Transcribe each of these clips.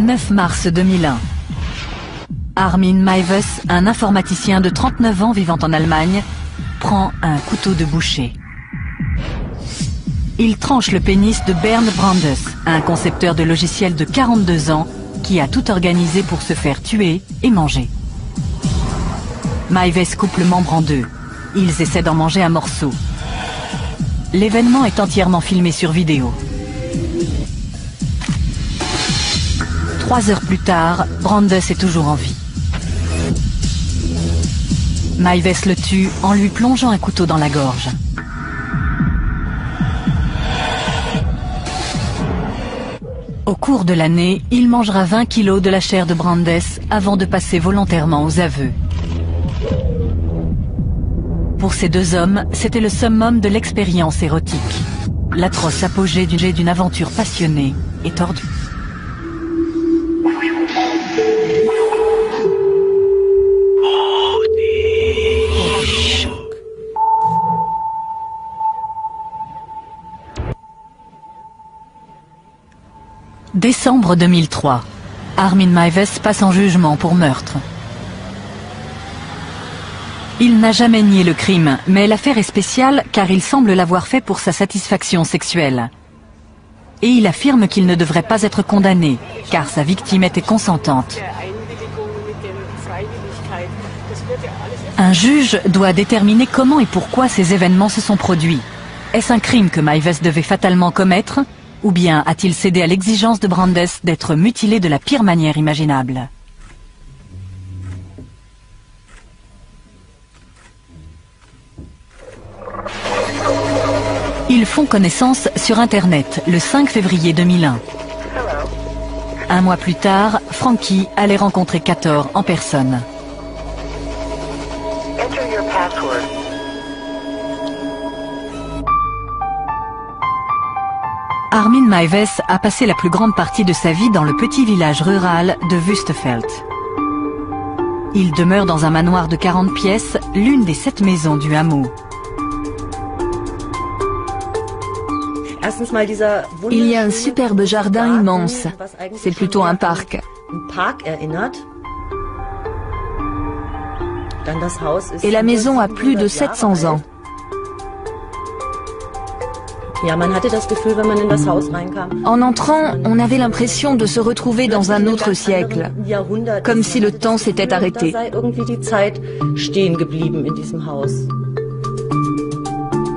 9 mars 2001. Armin Meiwes, un informaticien de 39 ans vivant en Allemagne, prend un couteau de boucher. Il tranche le pénis de Bernd Brandes, un concepteur de logiciels de 42 ans qui a tout organisé pour se faire tuer et manger. Meiwes coupe le membre en deux. Ils essaient d'en manger un morceau. L'événement est entièrement filmé sur vidéo. 3 heures plus tard, Brandes est toujours en vie. Meiwes le tue en lui plongeant un couteau dans la gorge. Au cours de l'année, il mangera 20 kilos de la chair de Brandes avant de passer volontairement aux aveux. Pour ces deux hommes, c'était le summum de l'expérience érotique. L'atroce apogée d'une aventure passionnée et tordue. Décembre 2003. Armin Meiwes passe en jugement pour meurtre. Il n'a jamais nié le crime, mais l'affaire est spéciale car il semble l'avoir fait pour sa satisfaction sexuelle. Et il affirme qu'il ne devrait pas être condamné, car sa victime était consentante. Un juge doit déterminer comment et pourquoi ces événements se sont produits. Est-ce un crime que Meiwes devait fatalement commettre ? Ou bien a-t-il cédé à l'exigence de Brandes d'être mutilé de la pire manière imaginable ? Ils font connaissance sur Internet le 5 février 2001. Un mois plus tard, Frankie allait rencontrer Kator en personne. Armin Meiwes a passé la plus grande partie de sa vie dans le petit village rural de Wüstefeld. Il demeure dans un manoir de 40 pièces, l'une des 7 maisons du hameau. Il y a un superbe jardin immense. C'est plutôt un parc. Et la maison a plus de 700 ans. En entrant, on avait l'impression de se retrouver dans un autre siècle, comme si le temps s'était arrêté.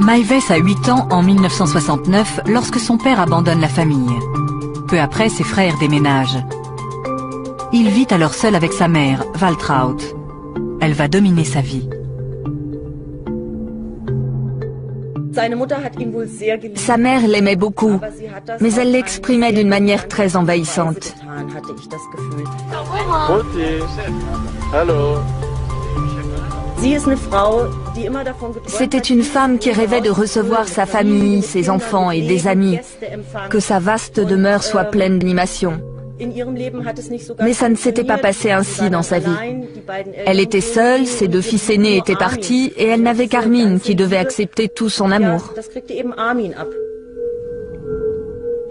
Meiwes a 8 ans en 1969 lorsque son père abandonne la famille. Peu après, ses frères déménagent. Il vit alors seul avec sa mère, Waltraud. Elle va dominer sa vie. Sa mère l'aimait beaucoup, mais elle l'exprimait d'une manière très envahissante. C'était une femme qui rêvait de recevoir sa famille, ses enfants et des amis, que sa vaste demeure soit pleine d'animation. Mais ça ne s'était pas passé ainsi dans sa vie. Elle était seule, ses 2 fils aînés étaient partis et elle n'avait qu'Armin qui devait accepter tout son amour.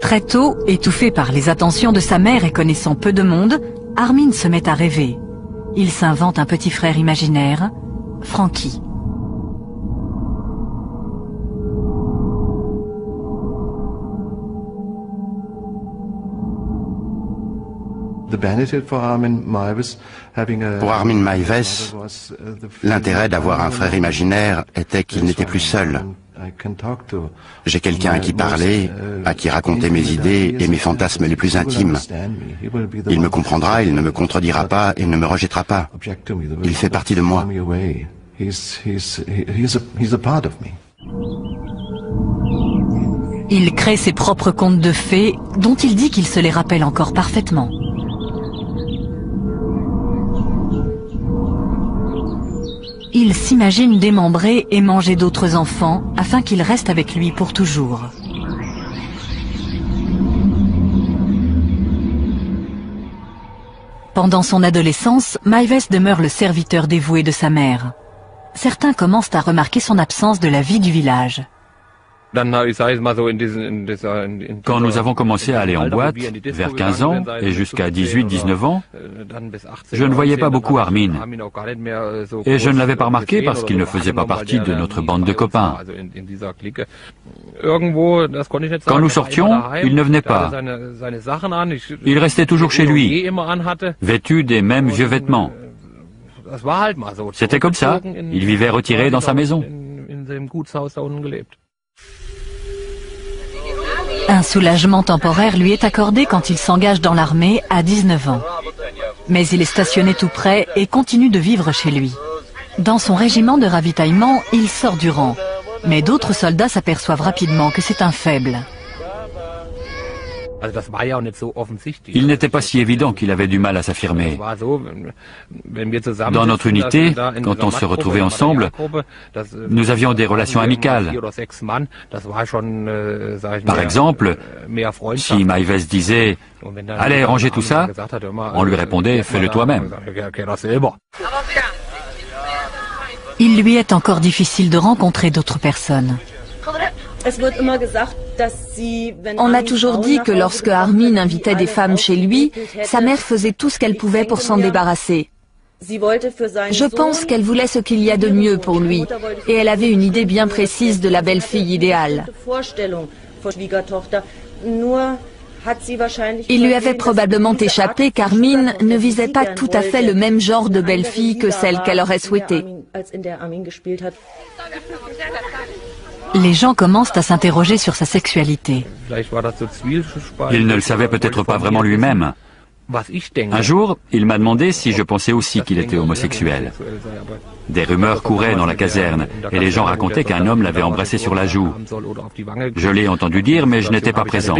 Très tôt, étouffé par les attentions de sa mère et connaissant peu de monde, Armin se met à rêver. Il s'invente un petit frère imaginaire, Frankie. Pour Armin Meiwes, l'intérêt d'avoir un frère imaginaire était qu'il n'était plus seul. J'ai quelqu'un à qui parler, à qui raconter mes idées et mes fantasmes les plus intimes. Il me comprendra, il ne me contredira pas et ne me rejettera pas. Il fait partie de moi. Il crée ses propres contes de fées, dont il dit qu'il se les rappelle encore parfaitement. Il s'imagine démembrer et manger d'autres enfants afin qu'ils restent avec lui pour toujours. Pendant son adolescence, Meiwes demeure le serviteur dévoué de sa mère. Certains commencent à remarquer son absence de la vie du village. Quand nous avons commencé à aller en boîte, vers 15 ans et jusqu'à 18-19 ans, je ne voyais pas beaucoup Armin. Et je ne l'avais pas remarqué parce qu'il ne faisait pas partie de notre bande de copains. Quand nous sortions, il ne venait pas. Il restait toujours chez lui, vêtu des mêmes vieux vêtements. C'était comme ça, il vivait retiré dans sa maison. Un soulagement temporaire lui est accordé quand il s'engage dans l'armée à 19 ans. Mais il est stationné tout près et continue de vivre chez lui. Dans son régiment de ravitaillement, il sort du rang. Mais d'autres soldats s'aperçoivent rapidement que c'est un faible. Il n'était pas si évident qu'il avait du mal à s'affirmer. Dans notre unité, quand on se retrouvait ensemble, nous avions des relations amicales. Par exemple, si Maives disait « Allez, rangez tout ça », on lui répondait « Fais-le toi-même ». Il lui est encore difficile de rencontrer d'autres personnes. On a toujours dit que lorsque Armin invitait des femmes chez lui, sa mère faisait tout ce qu'elle pouvait pour s'en débarrasser. Je pense qu'elle voulait ce qu'il y a de mieux pour lui, et elle avait une idée bien précise de la belle-fille idéale. Il lui avait probablement échappé qu'Armin ne visait pas tout à fait le même genre de belle-fille que celle qu'elle aurait souhaité. Les gens commencent à s'interroger sur sa sexualité. Il ne le savait peut-être pas vraiment lui-même. Un jour, il m'a demandé si je pensais aussi qu'il était homosexuel. Des rumeurs couraient dans la caserne et les gens racontaient qu'un homme l'avait embrassé sur la joue. Je l'ai entendu dire, mais je n'étais pas présent.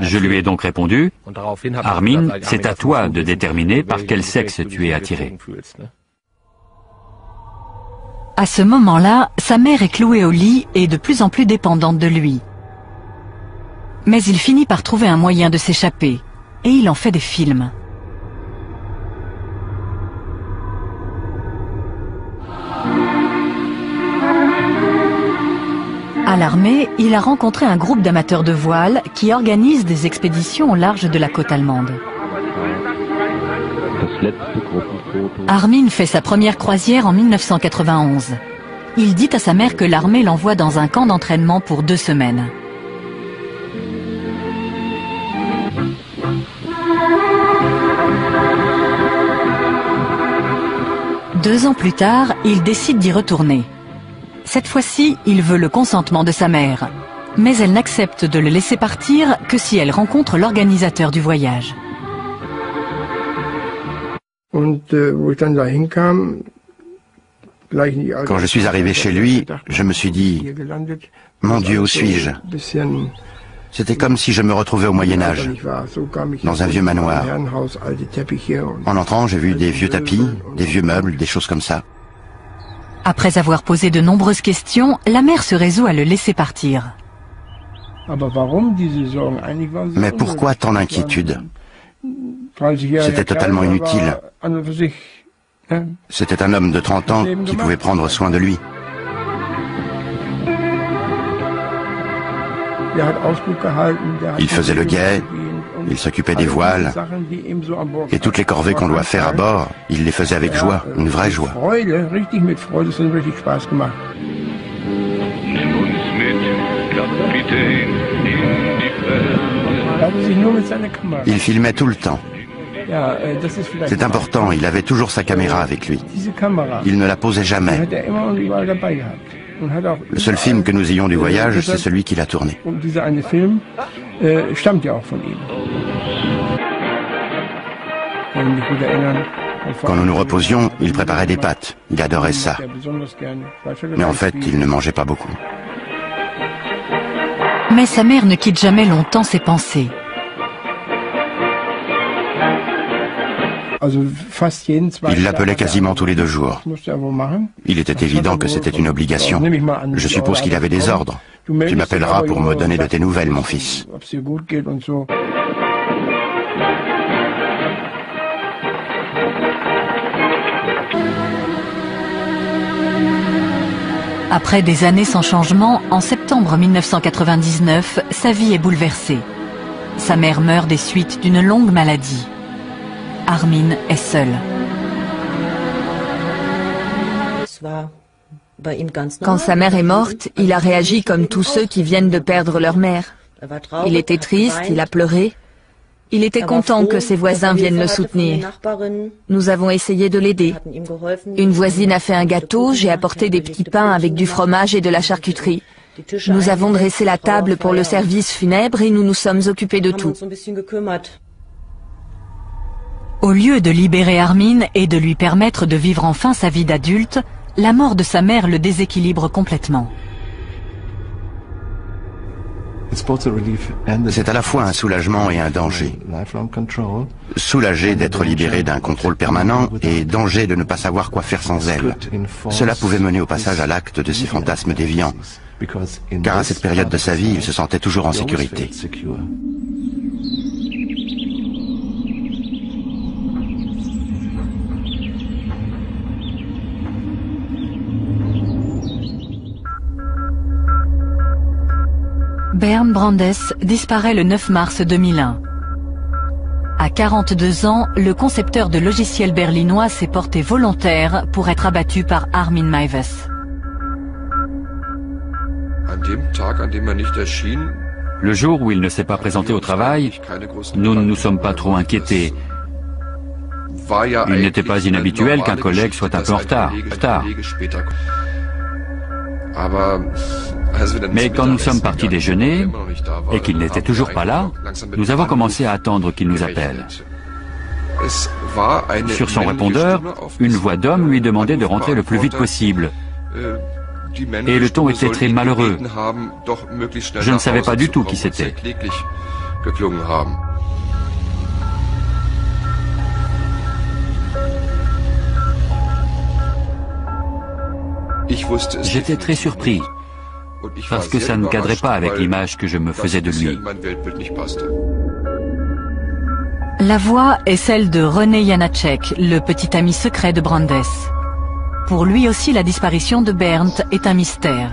Je lui ai donc répondu, « Armin, c'est à toi de déterminer par quel sexe tu es attiré. » À ce moment-là, sa mère est clouée au lit et de plus en plus dépendante de lui. Mais il finit par trouver un moyen de s'échapper, et il en fait des films. À l'armée, il a rencontré un groupe d'amateurs de voile qui organise des expéditions au large de la côte allemande. Armin fait sa première croisière en 1991. Il dit à sa mère que l'armée l'envoie dans un camp d'entraînement pour 2 semaines. Deux ans plus tard, il décide d'y retourner. Cette fois-ci, il veut le consentement de sa mère. Mais elle n'accepte de le laisser partir que si elle rencontre l'organisateur du voyage. Quand je suis arrivé chez lui, je me suis dit, mon Dieu, où suis-je? C'était comme si je me retrouvais au Moyen-Âge, dans un vieux manoir. En entrant, j'ai vu des vieux tapis, des vieux meubles, des choses comme ça. Après avoir posé de nombreuses questions, la mère se résout à le laisser partir. Mais pourquoi tant d'inquiétude? C'était totalement inutile. C'était un homme de 30 ans qui pouvait prendre soin de lui. Il faisait le guet, il s'occupait des voiles, et toutes les corvées qu'on doit faire à bord, il les faisait avec joie, une vraie joie. Il filmait tout le temps. C'est important, il avait toujours sa caméra avec lui. Il ne la posait jamais. Le seul film que nous ayons du voyage, c'est celui qu'il a tourné. Quand nous nous reposions, il préparait des pâtes. Il adorait ça. Mais en fait, il ne mangeait pas beaucoup. Mais sa mère ne quitte jamais longtemps ses pensées. Il l'appelait quasiment tous les 2 jours. Il était évident que c'était une obligation. Je suppose qu'il avait des ordres. Tu m'appelleras pour me donner de tes nouvelles, mon fils. Après des années sans changement, en septembre 1999, sa vie est bouleversée. Sa mère meurt des suites d'une longue maladie. Armin est seul. Quand sa mère est morte, il a réagi comme tous ceux qui viennent de perdre leur mère. Il était triste, il a pleuré. Il était content que ses voisins viennent le soutenir. Nous avons essayé de l'aider. Une voisine a fait un gâteau, j'ai apporté des petits pains avec du fromage et de la charcuterie. Nous avons dressé la table pour le service funèbre et nous nous sommes occupés de tout. Au lieu de libérer Armin et de lui permettre de vivre enfin sa vie d'adulte, la mort de sa mère le déséquilibre complètement. C'est à la fois un soulagement et un danger. Soulagé d'être libéré d'un contrôle permanent et danger de ne pas savoir quoi faire sans elle. Cela pouvait mener au passage à l'acte de ses fantasmes déviants, car à cette période de sa vie, il se sentait toujours en sécurité. Bernd Brandes disparaît le 9 mars 2001. À 42 ans, le concepteur de logiciels berlinois s'est porté volontaire pour être abattu par Armin Meiwes. Le jour où il ne s'est pas présenté au travail, nous ne nous sommes pas trop inquiétés. Il n'était pas inhabituel qu'un collègue soit un peu en retard. Mais quand nous sommes partis déjeuner et qu'il n'était toujours pas là, nous avons commencé à attendre qu'il nous appelle. Sur son répondeur, une voix d'homme lui demandait de rentrer le plus vite possible. Et le ton était très malheureux. Je ne savais pas du tout qui c'était. J'étais très surpris, parce que ça ne cadrait pas avec l'image que je me faisais de lui. La voix est celle de René Janacek, le petit ami secret de Brandes. Pour lui aussi, la disparition de Bernd est un mystère.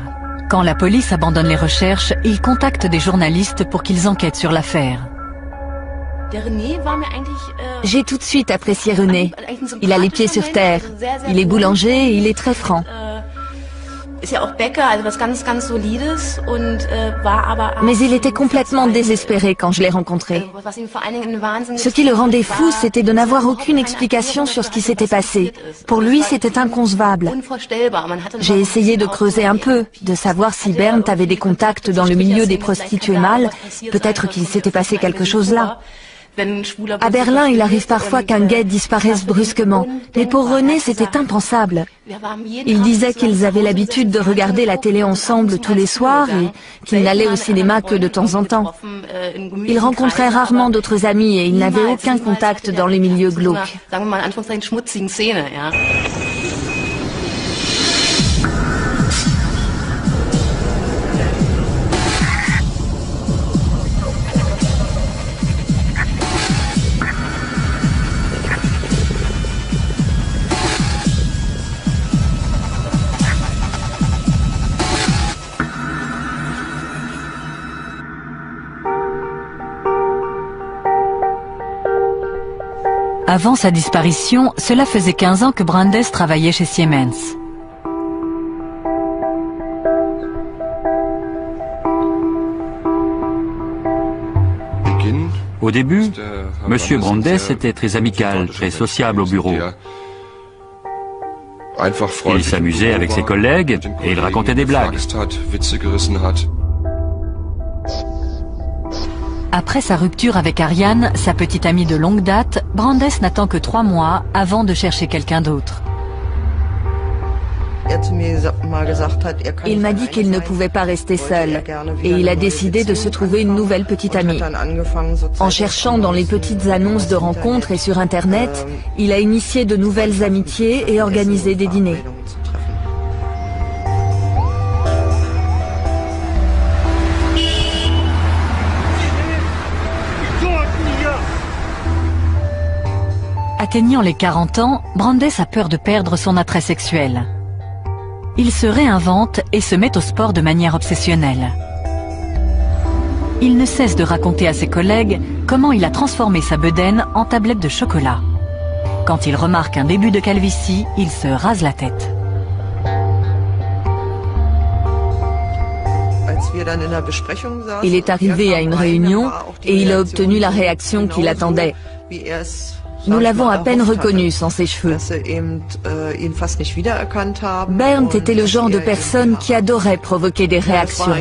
Quand la police abandonne les recherches, il contacte des journalistes pour qu'ils enquêtent sur l'affaire. J'ai tout de suite apprécié René. Il a les pieds sur terre. Il est boulanger et il est très franc. Mais il était complètement désespéré quand je l'ai rencontré. Ce qui le rendait fou, c'était de n'avoir aucune explication sur ce qui s'était passé. Pour lui, c'était inconcevable. J'ai essayé de creuser un peu, de savoir si Bernd avait des contacts dans le milieu des prostituées mâles. Peut-être qu'il s'était passé quelque chose là. À Berlin, il arrive parfois qu'un gay disparaisse brusquement. Mais pour René, c'était impensable. Il disait qu'ils avaient l'habitude de regarder la télé ensemble tous les soirs et qu'il n'allait au cinéma que de temps en temps. Il rencontrait rarement d'autres amis et il n'avait aucun contact dans les milieux glauques. Avant sa disparition, cela faisait 15 ans que Brandes travaillait chez Siemens. Au début, M. Brandes était très amical, très sociable au bureau. Il s'amusait avec ses collègues et il racontait des blagues. Après sa rupture avec Ariane, sa petite amie de longue date, Brandes n'attend que 3 mois avant de chercher quelqu'un d'autre. Il m'a dit qu'il ne pouvait pas rester seul et il a décidé de se trouver une nouvelle petite amie. En cherchant dans les petites annonces de rencontres et sur Internet, il a initié de nouvelles amitiés et organisé des dîners. Atteignant les 40 ans, Brandes a peur de perdre son attrait sexuel. Il se réinvente et se met au sport de manière obsessionnelle. Il ne cesse de raconter à ses collègues comment il a transformé sa bedaine en tablette de chocolat. Quand il remarque un début de calvitie, il se rase la tête. Il est arrivé à une réunion et il a obtenu la réaction qu'il attendait. Nous l'avons à peine reconnu sans ses cheveux. Bernd était le genre de personne qui adorait provoquer des réactions.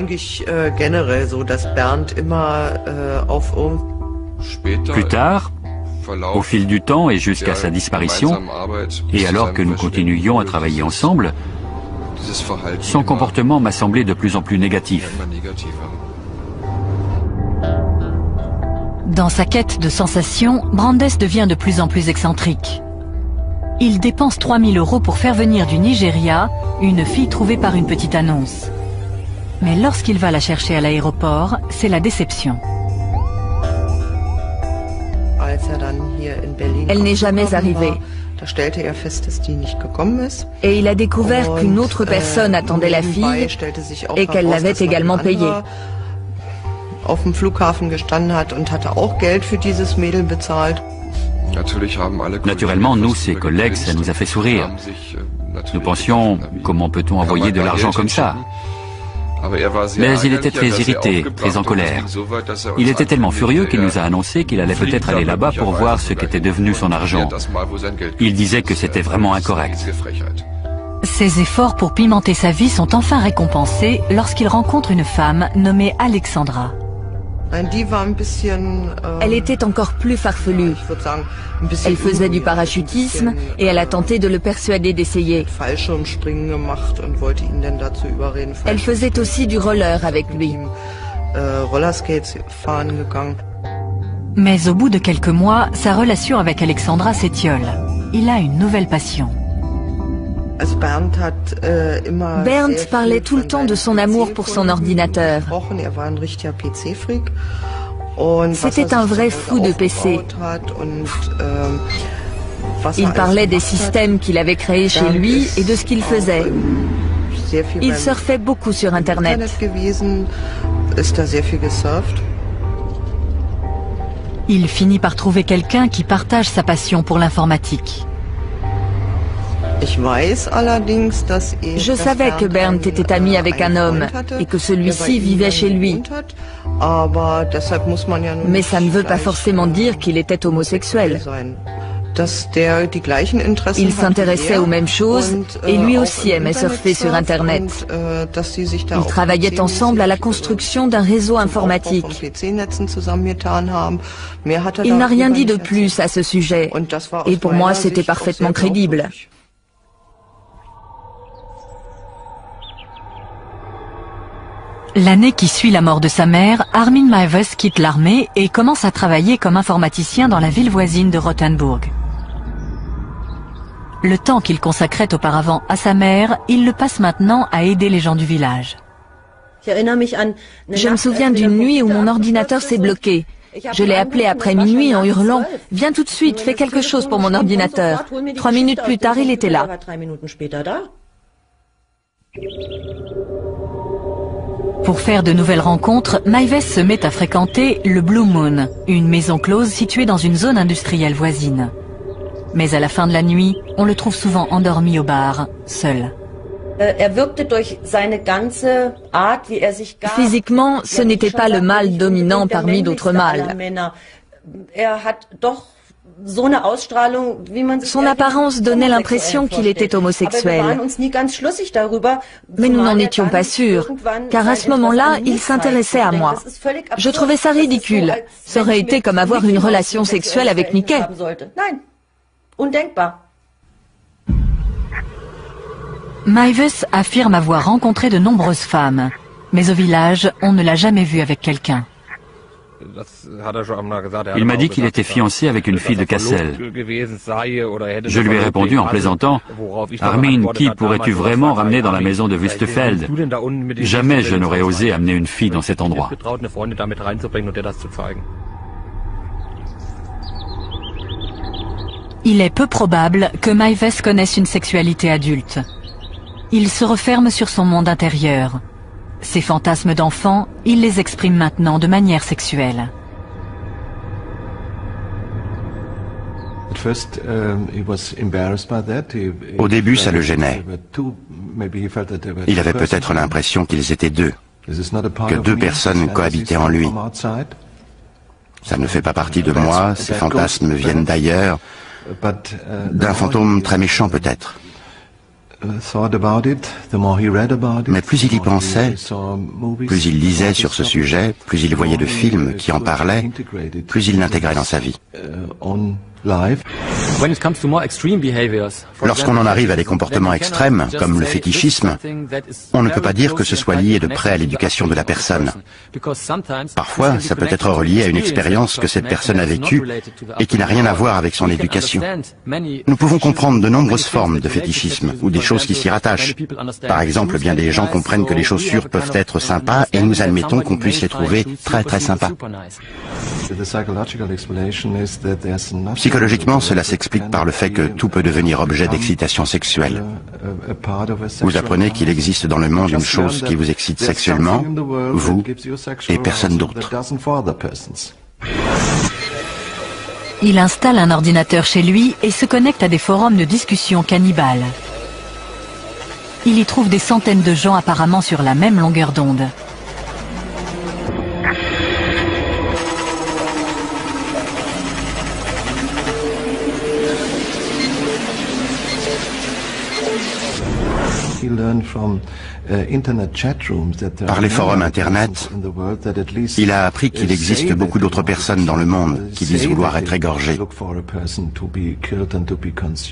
Plus tard, au fil du temps et jusqu'à sa disparition, et alors que nous continuions à travailler ensemble, son comportement m'a semblé de plus en plus négatif. Dans sa quête de sensations, Brandes devient de plus en plus excentrique. Il dépense 3 000 € pour faire venir du Nigeria une fille trouvée par une petite annonce. Mais lorsqu'il va la chercher à l'aéroport, c'est la déception. Elle n'est jamais arrivée. Et il a découvert qu'une autre personne attendait la fille et qu'elle l'avait également payée. Naturellement, nous, ses collègues, ça nous a fait sourire. Nous pensions, comment peut-on envoyer de l'argent comme ça? Mais il était très irrité, très en colère. Il était tellement furieux qu'il nous a annoncé qu'il allait peut-être aller là-bas pour voir ce qu'était devenu son argent. Il disait que c'était vraiment incorrect. Ses efforts pour pimenter sa vie sont enfin récompensés lorsqu'il rencontre une femme nommée Alexandra. Elle était encore plus farfelue. Elle faisait du parachutisme et elle a tenté de le persuader d'essayer. Elle faisait aussi du roller avec lui. Mais au bout de quelques mois, sa relation avec Alexandra s'étiole. Il a une nouvelle passion. Bernd parlait tout le temps de son amour pour son ordinateur. C'était un vrai fou de PC. Il parlait des systèmes qu'il avait créés chez lui et de ce qu'il faisait. Il surfait beaucoup sur Internet. Il finit par trouver quelqu'un qui partage sa passion pour l'informatique. Je savais que Bernd était ami avec un homme et que celui-ci vivait chez lui. Mais ça ne veut pas forcément dire qu'il était homosexuel. Il s'intéressait aux mêmes choses et lui aussi aimait surfer sur Internet. Ils travaillaient ensemble à la construction d'un réseau informatique. Il n'a rien dit de plus à ce sujet et pour moi c'était parfaitement crédible. L'année qui suit la mort de sa mère, Armin Meiwes quitte l'armée et commence à travailler comme informaticien dans la ville voisine de Rothenburg. Le temps qu'il consacrait auparavant à sa mère, il le passe maintenant à aider les gens du village. Je me souviens d'une nuit où mon ordinateur s'est bloqué. Je l'ai appelé après minuit en hurlant « Viens tout de suite, fais quelque chose pour mon ordinateur ». 3 minutes plus tard, il était là. Pour faire de nouvelles rencontres, Meiwes se met à fréquenter le Blue Moon, une maison close située dans une zone industrielle voisine. Mais à la fin de la nuit, on le trouve souvent endormi au bar, seul. Physiquement, ce n'était pas le mâle dominant parmi d'autres mâles. Son apparence donnait l'impression qu'il était homosexuel. Mais nous n'en étions pas sûrs, car à ce moment-là, il s'intéressait à moi. Je trouvais ça ridicule. Ça aurait été comme avoir une relation sexuelle avec Mickey. Meiwes affirme avoir rencontré de nombreuses femmes, mais au village, on ne l'a jamais vu avec quelqu'un. Il m'a dit qu'il était fiancé avec une fille de Kassel. Je lui ai répondu en plaisantant, « Armin, qui pourrais-tu vraiment ramener dans la maison de Wüstefeld? Jamais je n'aurais osé amener une fille dans cet endroit. » Il est peu probable que Meiwes connaisse une sexualité adulte. il se referme sur son monde intérieur. Ses fantasmes d'enfant, il les exprime maintenant de manière sexuelle. Au début, ça le gênait. Il avait peut-être l'impression qu'ils étaient deux, que deux personnes cohabitaient en lui. Ça ne fait pas partie de moi, ces fantasmes viennent d'ailleurs, d'un fantôme très méchant peut-être. Mais plus il y pensait, plus il lisait sur ce sujet, plus il voyait de films qui en parlaient, plus il l'intégrait dans sa vie. Lorsqu'on en arrive à des comportements extrêmes, comme le fétichisme, on ne peut pas dire que ce soit lié de près à l'éducation de la personne. Parfois, ça peut être relié à une expérience que cette personne a vécue et qui n'a rien à voir avec son éducation. Nous pouvons comprendre de nombreuses formes de fétichisme ou des choses qui s'y rattachent. Par exemple, bien des gens comprennent que les chaussures peuvent être sympas et nous admettons qu'on puisse les trouver très très sympas. Psychologiquement, cela s'explique par le fait que tout peut devenir objet d'excitation sexuelle. Vous apprenez qu'il existe dans le monde une chose qui vous excite sexuellement, vous et personne d'autre. Il installe un ordinateur chez lui et se connecte à des forums de discussion cannibales. Il y trouve des centaines de gens apparemment sur la même longueur d'onde. Par les forums Internet, il a appris qu'il existe beaucoup d'autres personnes dans le monde qui disent vouloir être égorgées,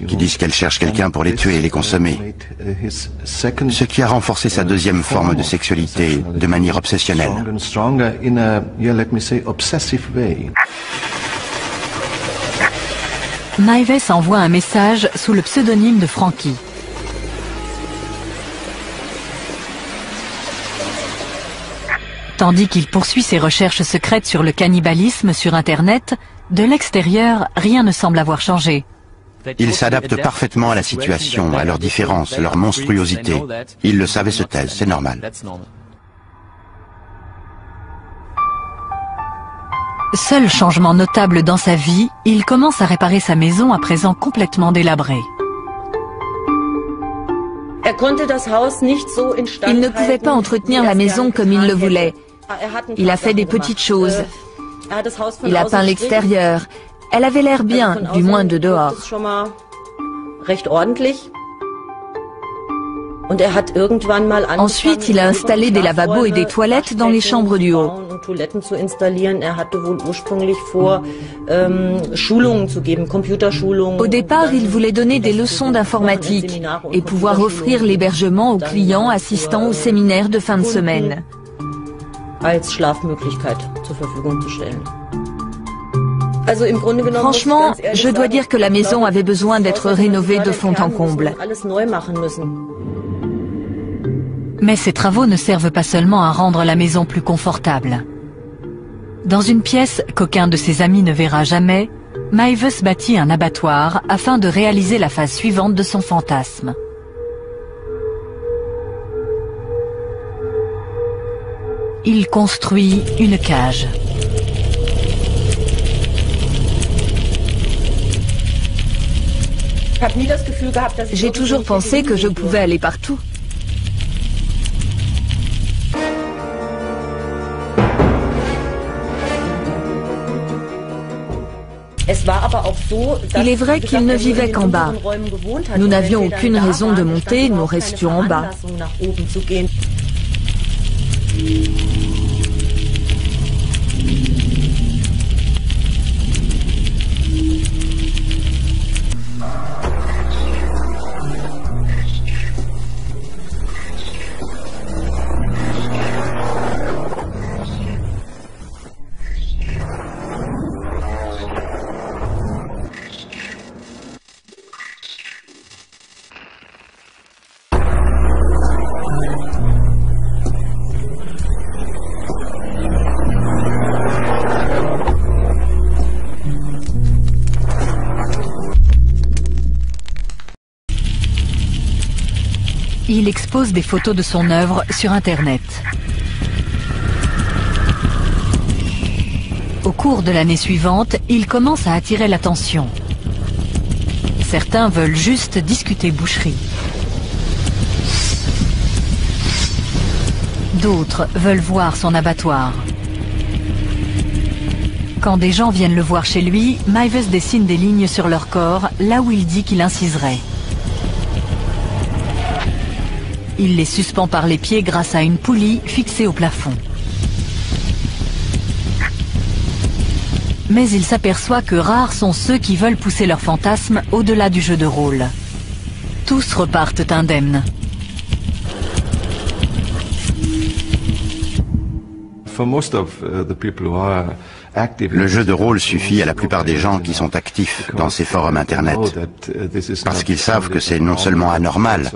qui disent qu'elles cherchent quelqu'un pour les tuer et les consommer, ce qui a renforcé sa deuxième forme de sexualité de manière obsessionnelle. Maives envoie un message sous le pseudonyme de Frankie. Tandis qu'il poursuit ses recherches secrètes sur le cannibalisme sur Internet, de l'extérieur, rien ne semble avoir changé. Il s'adapte parfaitement à la situation, à leurs différences, leur monstruosité. Ils le savent et se taisent, c'est normal. Seul changement notable dans sa vie, il commence à réparer sa maison à présent complètement délabrée. Il ne pouvait pas entretenir la maison comme il le voulait. Il a fait des petites choses. Il a peint l'extérieur. Elle avait l'air bien, du moins de dehors. Ensuite, il a installé des lavabos et des toilettes dans les chambres du haut. Au départ, il voulait donner des leçons d'informatique et pouvoir offrir l'hébergement aux clients assistant au séminaire de fin de semaine. Franchement, je dois dire que la maison avait besoin d'être rénovée de fond en comble. Mais ces travaux ne servent pas seulement à rendre la maison plus confortable. Dans une pièce qu'aucun de ses amis ne verra jamais, Maives bâtit un abattoir afin de réaliser la phase suivante de son fantasme. Il construit une cage. J'ai toujours pensé que je pouvais aller partout. Il est vrai qu'il ne vivait qu'en bas. Nous n'avions aucune raison de monter, nous restions en bas. il expose des photos de son œuvre sur Internet. Au cours de l'année suivante, il commence à attirer l'attention. Certains veulent juste discuter boucherie. D'autres veulent voir son abattoir. Quand des gens viennent le voir chez lui, Meiwes dessine des lignes sur leur corps, là où il dit qu'il inciserait. Il les suspend par les pieds grâce à une poulie fixée au plafond. Mais il s'aperçoit que rares sont ceux qui veulent pousser leur fantasme au-delà du jeu de rôle. Tous repartent indemnes. Le jeu de rôle suffit à la plupart des gens qui sont actifs dans ces forums Internet, parce qu'ils savent que c'est non seulement anormal,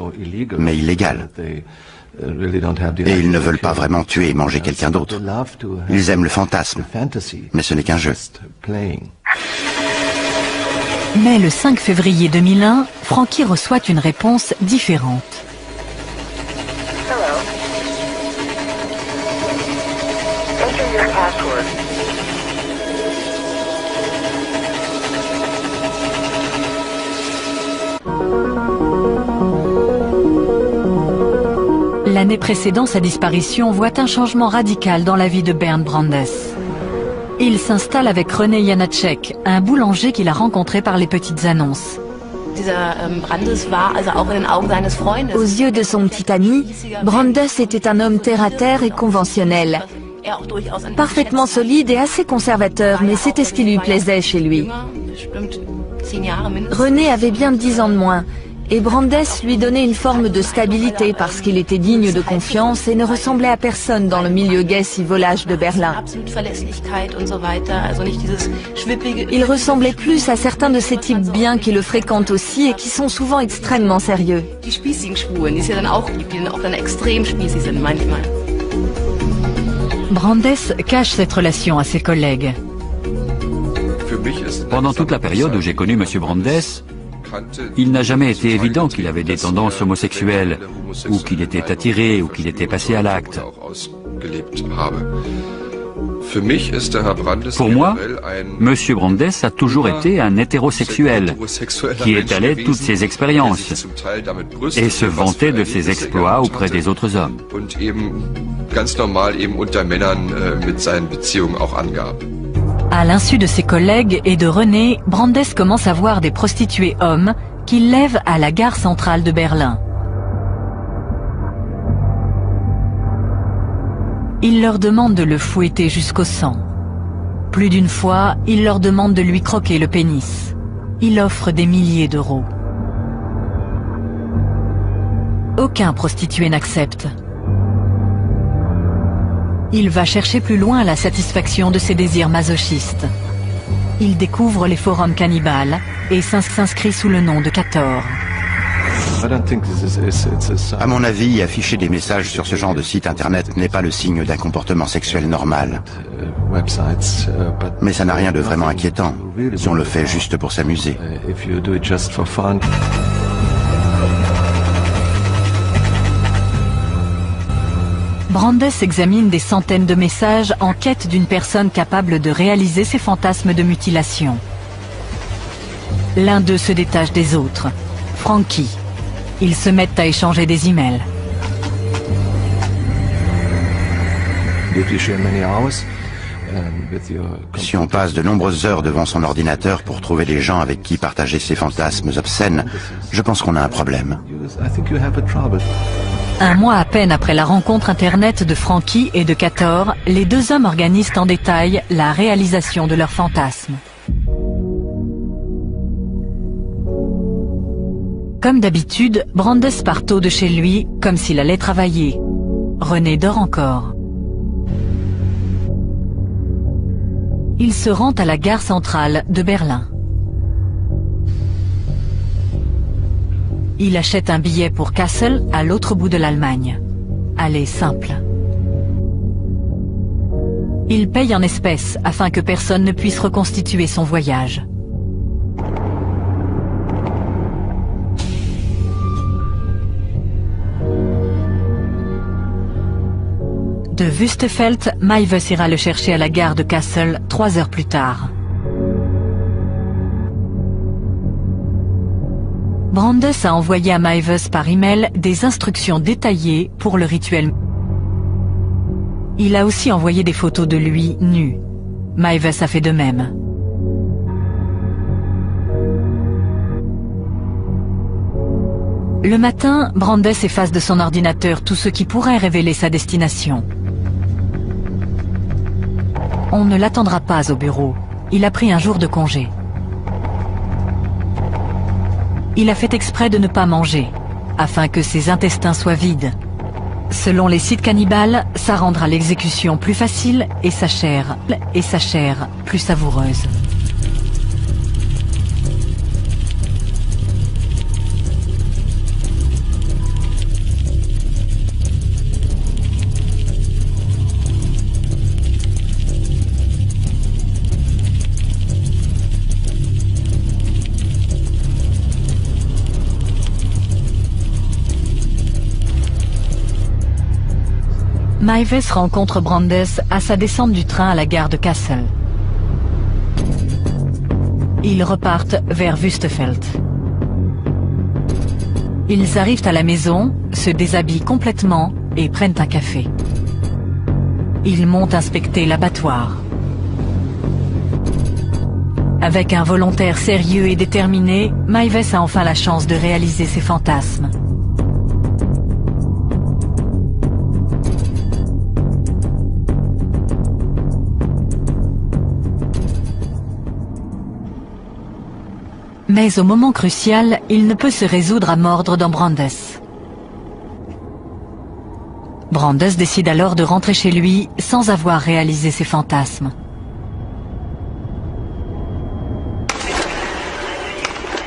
mais illégal. Et ils ne veulent pas vraiment tuer et manger quelqu'un d'autre. Ils aiment le fantasme, mais ce n'est qu'un jeu. Mais le 5 février 2001, Frankie reçoit une réponse différente. L'année précédant sa disparition voit un changement radical dans la vie de Bernd Brandes. Il s'installe avec René Janacek, un boulanger qu'il a rencontré par les petites annonces. Aux yeux de son petit ami, Brandes était un homme terre-à-terre et conventionnel. Parfaitement solide et assez conservateur, mais c'était ce qui lui plaisait chez lui. René avait bien 10 ans de moins, et Brandes lui donnait une forme de stabilité parce qu'il était digne de confiance et ne ressemblait à personne dans le milieu gai si volage de Berlin. Il ressemblait plus à certains de ces types bien qui le fréquentent aussi et qui sont souvent extrêmement sérieux. Brandes cache cette relation à ses collègues. Pendant toute la période où j'ai connu M. Brandes, il n'a jamais été évident qu'il avait des tendances homosexuelles, ou qu'il était attiré, ou qu'il était passé à l'acte. Pour moi, M. Brandes a toujours été un hétérosexuel qui étalait toutes ses expériences et se vantait de ses exploits auprès des autres hommes. À l'insu de ses collègues et de René, Brandes commence à voir des prostituées hommes qu'il lève à la gare centrale de Berlin. Il leur demande de le fouetter jusqu'au sang. Plus d'une fois, il leur demande de lui croquer le pénis. Il offre des milliers d'euros. Aucun prostitué n'accepte. Il va chercher plus loin la satisfaction de ses désirs masochistes. Il découvre les forums cannibales et s'inscrit sous le nom de Cator. À mon avis, afficher des messages sur ce genre de site internet n'est pas le signe d'un comportement sexuel normal. Mais ça n'a rien de vraiment inquiétant, si on le fait juste pour s'amuser. Brandes examine des centaines de messages en quête d'une personne capable de réaliser ses fantasmes de mutilation. L'un d'eux se détache des autres, Frankie. Ils se mettent à échanger des emails. Si on passe de nombreuses heures devant son ordinateur pour trouver des gens avec qui partager ses fantasmes obscènes, je pense qu'on a un problème. Un mois à peine après la rencontre internet de Frankie et de Cator, les deux hommes organisent en détail la réalisation de leurs fantasmes. Comme d'habitude, Brandes part tôt de chez lui, comme s'il allait travailler. René dort encore. Il se rend à la gare centrale de Berlin. Il achète un billet pour Kassel, à l'autre bout de l'Allemagne. Aller simple. Il paye en espèces afin que personne ne puisse reconstituer son voyage. De Wüstefeld, Meiwes ira le chercher à la gare de Kassel 3 heures plus tard. Brandes a envoyé à Meiwes par email des instructions détaillées pour le rituel. Il a aussi envoyé des photos de lui nu. Meiwes a fait de même. Le matin, Brandes efface de son ordinateur tout ce qui pourrait révéler sa destination. On ne l'attendra pas au bureau. Il a pris un jour de congé. Il a fait exprès de ne pas manger, afin que ses intestins soient vides. Selon les sites cannibales, ça rendra l'exécution plus facile et sa chair plus savoureuse. Meiwes rencontre Brandes à sa descente du train à la gare de Kassel. Ils repartent vers Wüstefeld. Ils arrivent à la maison, se déshabillent complètement et prennent un café. Ils montent inspecter l'abattoir. Avec un volontaire sérieux et déterminé, Meiwes a enfin la chance de réaliser ses fantasmes. Mais au moment crucial, il ne peut se résoudre à mordre dans Brandes. Brandes décide alors de rentrer chez lui sans avoir réalisé ses fantasmes.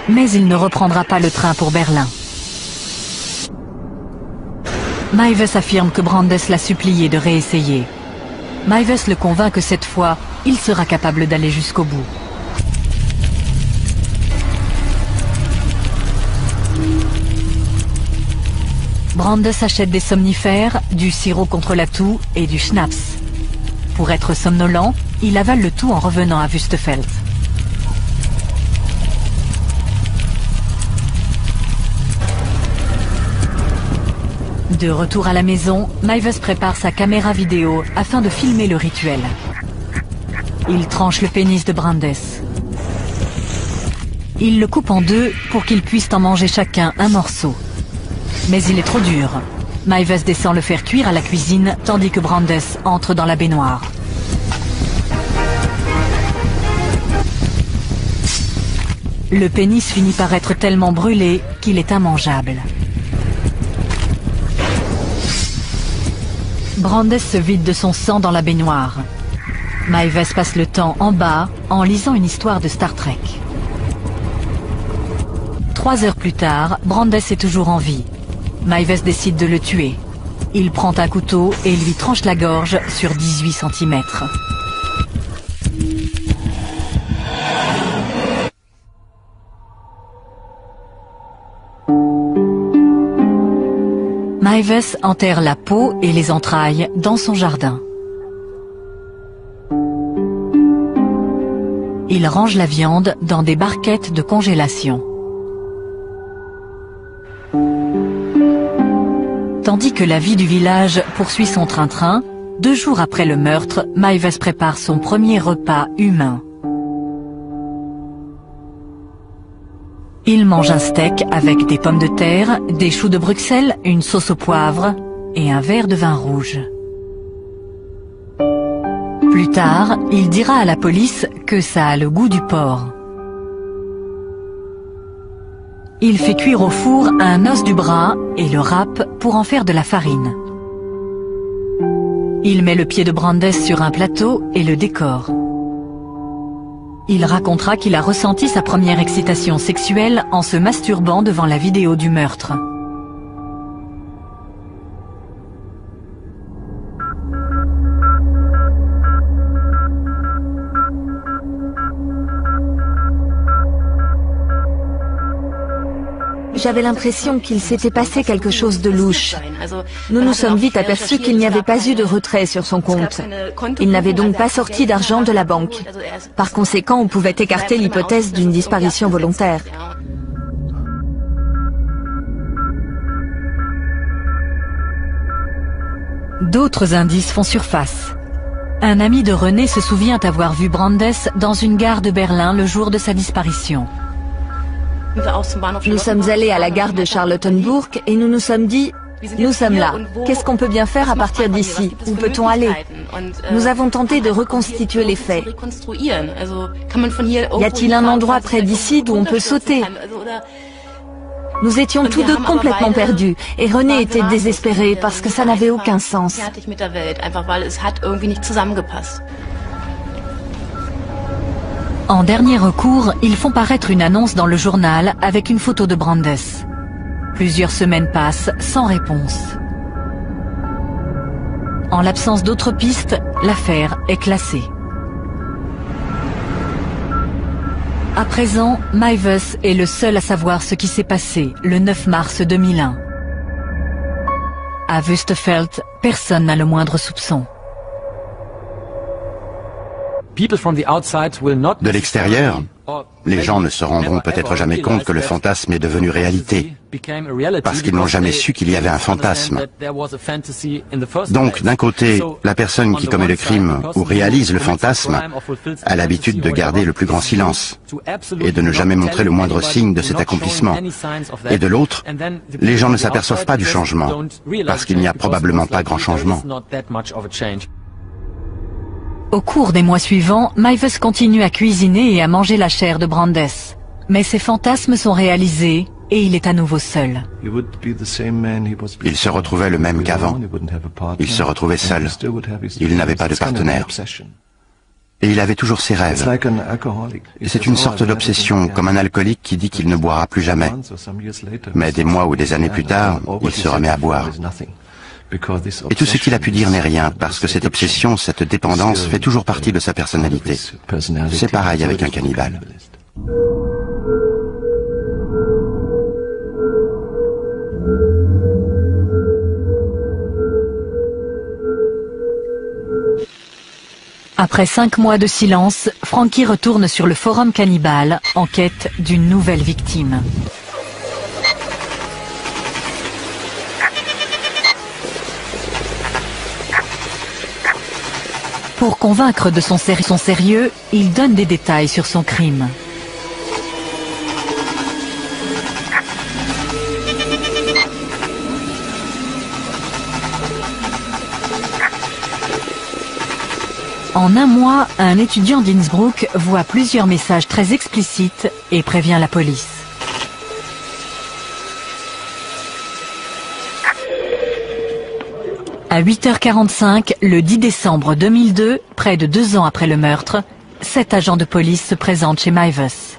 Mais il ne reprendra pas le train pour Berlin. Meiwes affirme que Brandes l'a supplié de réessayer. Meiwes le convainc que cette fois, il sera capable d'aller jusqu'au bout. Brandes achète des somnifères, du sirop contre la toux et du schnapps. Pour être somnolent, il avale le tout en revenant à Wüstefeld. De retour à la maison, Meiwes prépare sa caméra vidéo afin de filmer le rituel. Il tranche le pénis de Brandes. Il le coupe en deux pour qu'ils puissent en manger chacun un morceau. Mais il est trop dur. Meiwes descend le faire cuire à la cuisine, tandis que Brandes entre dans la baignoire. Le pénis finit par être tellement brûlé qu'il est immangeable. Brandes se vide de son sang dans la baignoire. Meiwes passe le temps en bas en lisant une histoire de Star Trek. 3 heures plus tard, Brandes est toujours en vie. Meiwes décide de le tuer. Il prend un couteau et lui tranche la gorge sur 18 cm. Meiwes enterre la peau et les entrailles dans son jardin. Il range la viande dans des barquettes de congélation. Tandis que la vie du village poursuit son train-train, 2 jours après le meurtre, Meiwes prépare son premier repas humain. Il mange un steak avec des pommes de terre, des choux de Bruxelles, une sauce au poivre et un verre de vin rouge. Plus tard, il dira à la police que ça a le goût du porc. Il fait cuire au four un os du bras et le râpe pour en faire de la farine. Il met le pied de Brandes sur un plateau et le décore. Il racontera qu'il a ressenti sa première excitation sexuelle en se masturbant devant la vidéo du meurtre. J'avais l'impression qu'il s'était passé quelque chose de louche. Nous nous sommes vite aperçus qu'il n'y avait pas eu de retrait sur son compte. Il n'avait donc pas sorti d'argent de la banque. Par conséquent, on pouvait écarter l'hypothèse d'une disparition volontaire. D'autres indices font surface. Un ami de René se souvient avoir vu Brandes dans une gare de Berlin le jour de sa disparition. Nous sommes allés à la gare de Charlottenburg et nous nous sommes dit, nous sommes là, qu'est-ce qu'on peut bien faire à partir d'ici? Où peut-on aller? Nous avons tenté de reconstituer les faits. Y a-t-il un endroit près d'ici d'où on peut sauter? Nous étions tous deux complètement perdus et René était désespéré parce que ça n'avait aucun sens. En dernier recours, ils font paraître une annonce dans le journal avec une photo de Brandes. Plusieurs semaines passent sans réponse. En l'absence d'autres pistes, l'affaire est classée. À présent, Meiwes est le seul à savoir ce qui s'est passé le 9 mars 2001. À Wüstefeld, personne n'a le moindre soupçon. De l'extérieur, les gens ne se rendront peut-être jamais compte que le fantasme est devenu réalité, parce qu'ils n'ont jamais su qu'il y avait un fantasme. Donc, d'un côté, la personne qui commet le crime ou réalise le fantasme a l'habitude de garder le plus grand silence et de ne jamais montrer le moindre signe de cet accomplissement. Et de l'autre, les gens ne s'aperçoivent pas du changement, parce qu'il n'y a probablement pas grand changement. Au cours des mois suivants, Meiwes continue à cuisiner et à manger la chair de Brandes. Mais ses fantasmes sont réalisés et il est à nouveau seul. Il se retrouvait le même qu'avant. Il se retrouvait seul. Il n'avait pas de partenaire. Et il avait toujours ses rêves. C'est une sorte d'obsession, comme un alcoolique qui dit qu'il ne boira plus jamais. Mais des mois ou des années plus tard, il se remet à boire. Et tout ce qu'il a pu dire n'est rien, parce que cette obsession, cette dépendance fait toujours partie de sa personnalité. C'est pareil avec un cannibale. Après 5 mois de silence, Frankie retourne sur le forum cannibale en quête d'une nouvelle victime. Pour convaincre de son sérieux, il donne des détails sur son crime. En un mois, un étudiant d'Innsbruck voit plusieurs messages très explicites et prévient la police. À 8h45, le 10 décembre 2002, près de 2 ans après le meurtre, 7 agents de police se présentent chez Meiwes.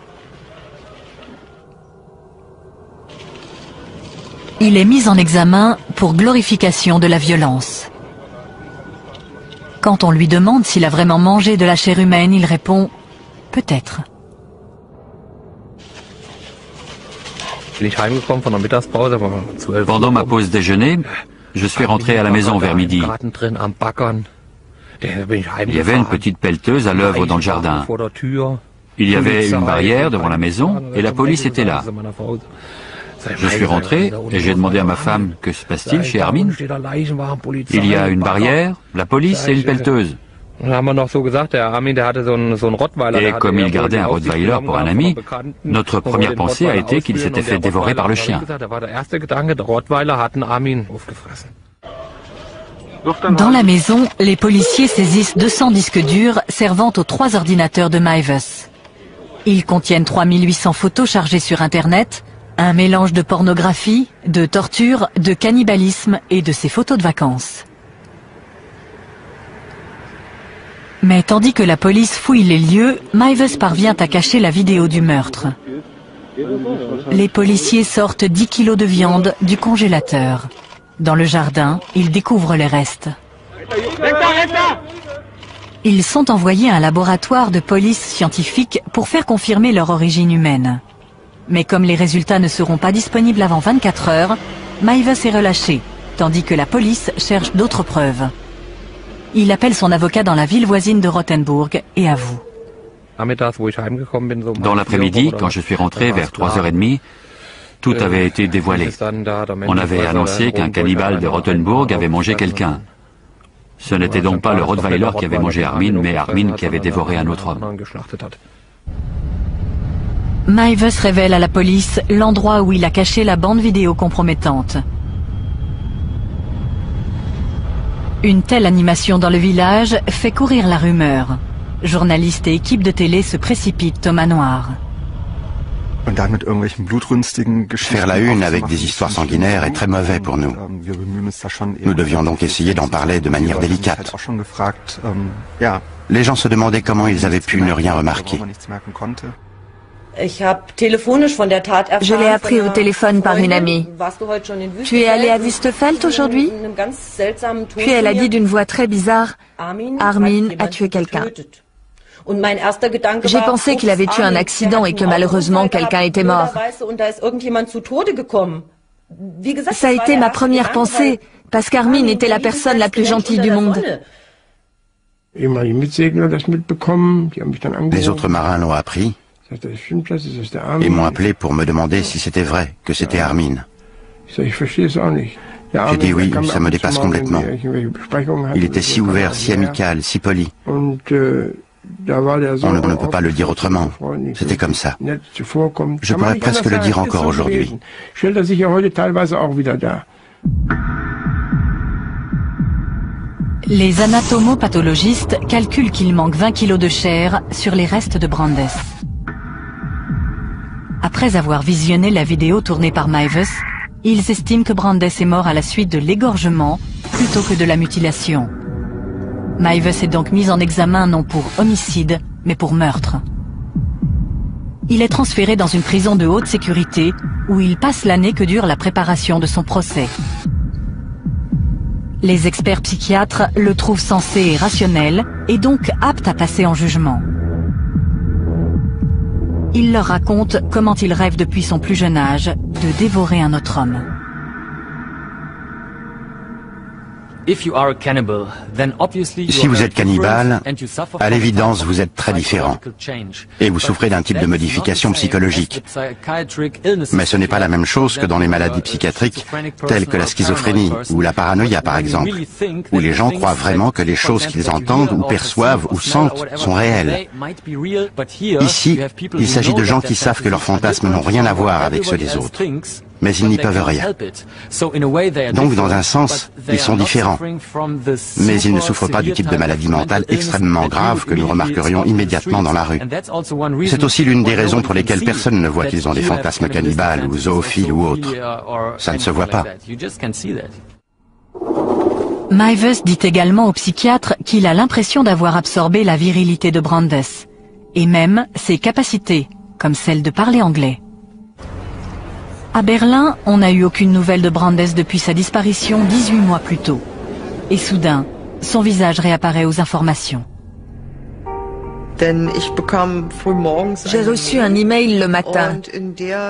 Il est mis en examen pour glorification de la violence. Quand on lui demande s'il a vraiment mangé de la chair humaine, il répond « peut-être ». Pendant ma pause déjeuner, je suis rentré à la maison vers midi. Il y avait une petite pelleteuse à l'œuvre dans le jardin. Il y avait une barrière devant la maison et la police était là. Je suis rentré et j'ai demandé à ma femme « Que se passe-t-il chez Armin ?» Il y a une barrière, la police et une pelleteuse. Et comme il gardait un Rottweiler pour un ami, notre première pensée a été qu'il s'était fait dévorer par le chien. Dans la maison, les policiers saisissent 200 disques durs servant aux 3 ordinateurs de Meiwes. Ils contiennent 3800 photos chargées sur Internet, un mélange de pornographie, de torture, de cannibalisme et de ses photos de vacances. Mais tandis que la police fouille les lieux, Meiwes parvient à cacher la vidéo du meurtre. Les policiers sortent 10 kilos de viande du congélateur. Dans le jardin, ils découvrent les restes. Ils sont envoyés à un laboratoire de police scientifique pour faire confirmer leur origine humaine. Mais comme les résultats ne seront pas disponibles avant 24 heures, Meiwes est relâché, tandis que la police cherche d'autres preuves. Il appelle son avocat dans la ville voisine de Rothenburg et avoue. Dans l'après-midi, quand je suis rentré vers 3h30, tout avait été dévoilé. On avait annoncé qu'un cannibale de Rothenburg avait mangé quelqu'un. Ce n'était donc pas le Rottweiler qui avait mangé Armin, mais Armin qui avait dévoré un autre homme. Meiwes révèle à la police l'endroit où il a caché la bande vidéo compromettante. Une telle animation dans le village fait courir la rumeur. Journalistes et équipes de télé se précipitent au manoir. Faire la une avec des histoires sanguinaires est très mauvais pour nous. Nous devions donc essayer d'en parler de manière délicate. Les gens se demandaient comment ils avaient pu ne rien remarquer. Je l'ai appris au téléphone par une amie. Tu es allé à Wüstefeld aujourd'hui? Puis elle a dit d'une voix très bizarre, Armin a tué quelqu'un. J'ai pensé qu'il avait eu un accident et que malheureusement quelqu'un était mort. Ça a été ma première pensée, parce qu'Armin était la personne la plus gentille du monde. Les autres marins l'ont appris et m'ont appelé pour me demander si c'était vrai, que c'était Armin. J'ai dit oui, ça me dépasse complètement. Il était si ouvert, si amical, si poli. On ne peut pas le dire autrement. C'était comme ça. Je pourrais presque le dire encore aujourd'hui. Les anatomopathologistes calculent qu'il manque 20 kilos de chair sur les restes de Brandes. Après avoir visionné la vidéo tournée par Meiwes, ils estiment que Brandes est mort à la suite de l'égorgement plutôt que de la mutilation. Meiwes est donc mis en examen non pour homicide, mais pour meurtre. Il est transféré dans une prison de haute sécurité où il passe l'année que dure la préparation de son procès. Les experts psychiatres le trouvent sensé et rationnel et donc apte à passer en jugement. Il leur raconte comment il rêve depuis son plus jeune âge de dévorer un autre homme. Si vous êtes cannibale, à l'évidence, vous êtes très différent. Et vous souffrez d'un type de modification psychologique. Mais ce n'est pas la même chose que dans les maladies psychiatriques, telles que la schizophrénie ou la paranoïa par exemple, où les gens croient vraiment que les choses qu'ils entendent ou perçoivent ou sentent sont réelles. Ici, il s'agit de gens qui savent que leurs fantasmes n'ont rien à voir avec ceux des autres. Mais ils n'y peuvent rien. Donc, dans un sens, ils sont différents. Mais ils ne souffrent pas du type de maladie mentale extrêmement grave que nous remarquerions immédiatement dans la rue. C'est aussi l'une des raisons pour lesquelles personne ne voit qu'ils ont des fantasmes cannibales ou zoophiles ou autres. Ça ne se voit pas. Meiwes dit également au psychiatre qu'il a l'impression d'avoir absorbé la virilité de Brandes, et même ses capacités, comme celle de parler anglais. À Berlin, on n'a eu aucune nouvelle de Brandes depuis sa disparition 18 mois plus tôt. Et soudain, son visage réapparaît aux informations. J'ai reçu un email le matin,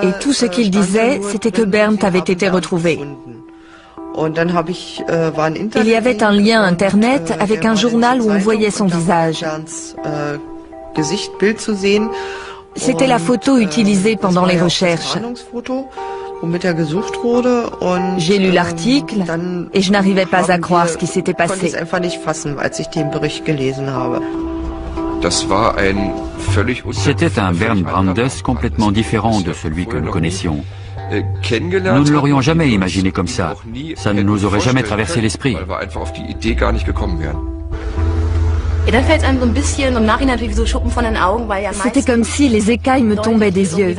et tout ce qu'il disait, c'était que Bernd avait été retrouvé. Il y avait un lien Internet avec un journal où on voyait son visage. C'était la photo utilisée pendant les recherches. J'ai lu l'article et je n'arrivais pas à croire ce qui s'était passé. C'était un Bernd Brandes complètement différent de celui que nous connaissions. Nous ne l'aurions jamais imaginé comme ça. Ça ne nous aurait jamais traversé l'esprit. C'était comme si les écailles me tombaient des yeux.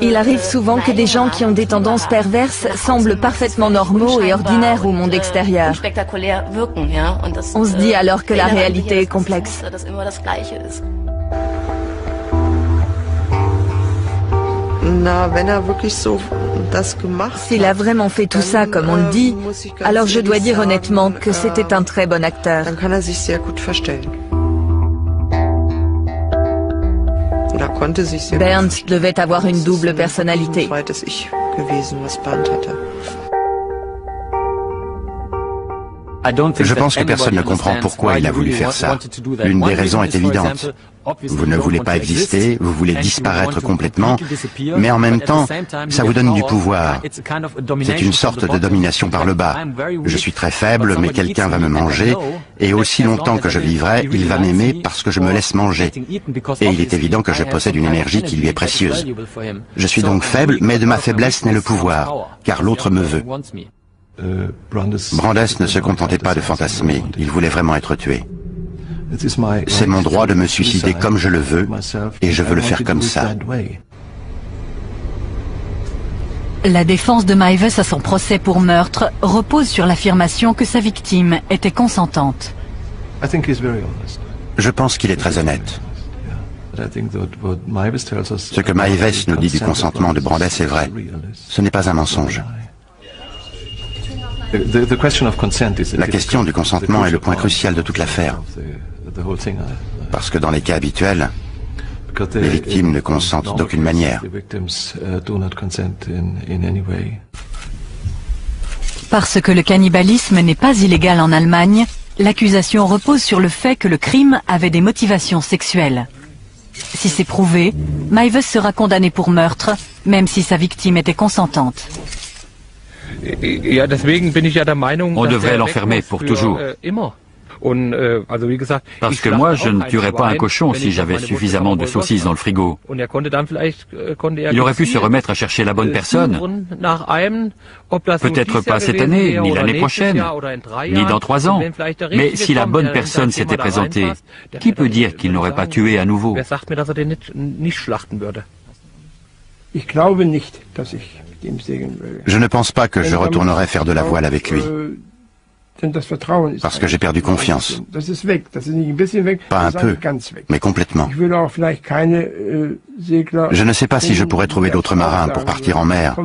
Il arrive souvent que des gens qui ont des tendances perverses semblent parfaitement normaux et ordinaires au monde extérieur. On se dit alors que la réalité est complexe. S'il a vraiment fait tout ça comme on le dit, alors je dois dire honnêtement que c'était un très bon acteur. Bernd devait avoir une double personnalité. Je pense que personne ne comprend pourquoi il a voulu faire ça. L'une des raisons est évidente. Vous ne voulez pas exister, vous voulez disparaître complètement, mais en même temps, ça vous donne du pouvoir. C'est une sorte de domination par le bas. Je suis très faible, mais quelqu'un va me manger, et aussi longtemps que je vivrai, il va m'aimer parce que je me laisse manger. Et il est évident que je possède une énergie qui lui est précieuse. Je suis donc faible, mais de ma faiblesse naît le pouvoir, car l'autre me veut. Brandes ne se contentait pas de fantasmer, il voulait vraiment être tué. C'est mon droit de me suicider comme je le veux, et je veux le faire comme ça. La défense de Maives à son procès pour meurtre repose sur l'affirmation que sa victime était consentante. Je pense qu'il est très honnête. Ce que Maives nous dit du consentement de Brandes est vrai. Ce n'est pas un mensonge. La question du consentement est le point crucial de toute l'affaire. Parce que dans les cas habituels, les victimes ne consentent d'aucune manière. Parce que le cannibalisme n'est pas illégal en Allemagne, l'accusation repose sur le fait que le crime avait des motivations sexuelles. Si c'est prouvé, Maives sera condamné pour meurtre, même si sa victime était consentante. On devrait l'enfermer pour toujours. Parce que moi, je ne tuerais pas un cochon si j'avais suffisamment de saucisses dans le frigo. Il aurait pu se remettre à chercher la bonne personne. Peut-être pas cette année, ni l'année prochaine, ni dans 3 ans. Mais si la bonne personne s'était présentée, qui peut dire qu'il n'aurait pas tué à nouveau? Je ne pense pas que je retournerai faire de la voile avec lui. Parce que j'ai perdu confiance. Pas un peu, mais complètement. Je ne sais pas si je pourrais trouver d'autres marins pour partir en mer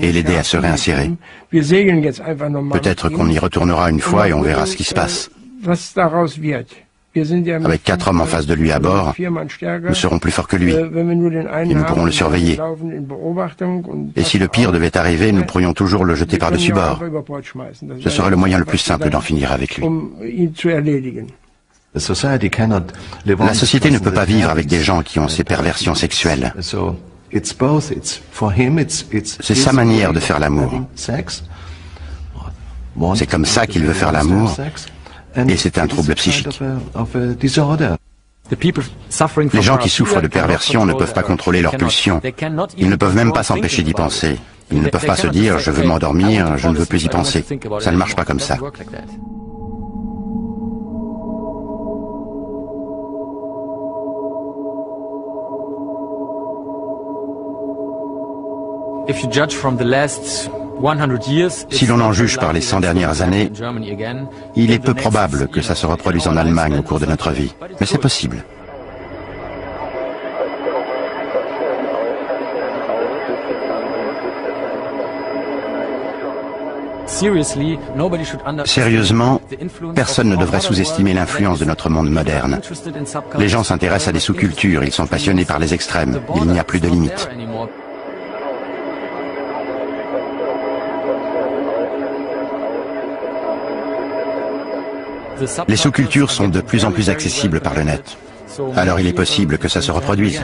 et l'aider à se réinsérer. Peut-être qu'on y retournera une fois et on verra ce qui se passe. Avec 4 hommes en face de lui à bord, nous serons plus forts que lui, et nous pourrons le surveiller. Et si le pire devait arriver, nous pourrions toujours le jeter par-dessus bord. Ce serait le moyen le plus simple d'en finir avec lui. La société ne peut pas vivre avec des gens qui ont ces perversions sexuelles. C'est sa manière de faire l'amour. C'est comme ça qu'il veut faire l'amour. Et c'est un trouble psychique. Les gens qui souffrent de perversion ne peuvent pas contrôler leurs pulsions. Ils ne peuvent même pas s'empêcher d'y penser. Ils ne peuvent pas se dire « je veux m'endormir, je ne veux plus y penser ». Ça ne marche pas comme ça. Si l'on en juge par les 100 dernières années, il est peu probable que ça se reproduise en Allemagne au cours de notre vie. Mais c'est possible. Sérieusement, personne ne devrait sous-estimer l'influence de notre monde moderne. Les gens s'intéressent à des sous-cultures, ils sont passionnés par les extrêmes. Il n'y a plus de limites. Les sous-cultures sont de plus en plus accessibles par le net. Alors il est possible que ça se reproduise.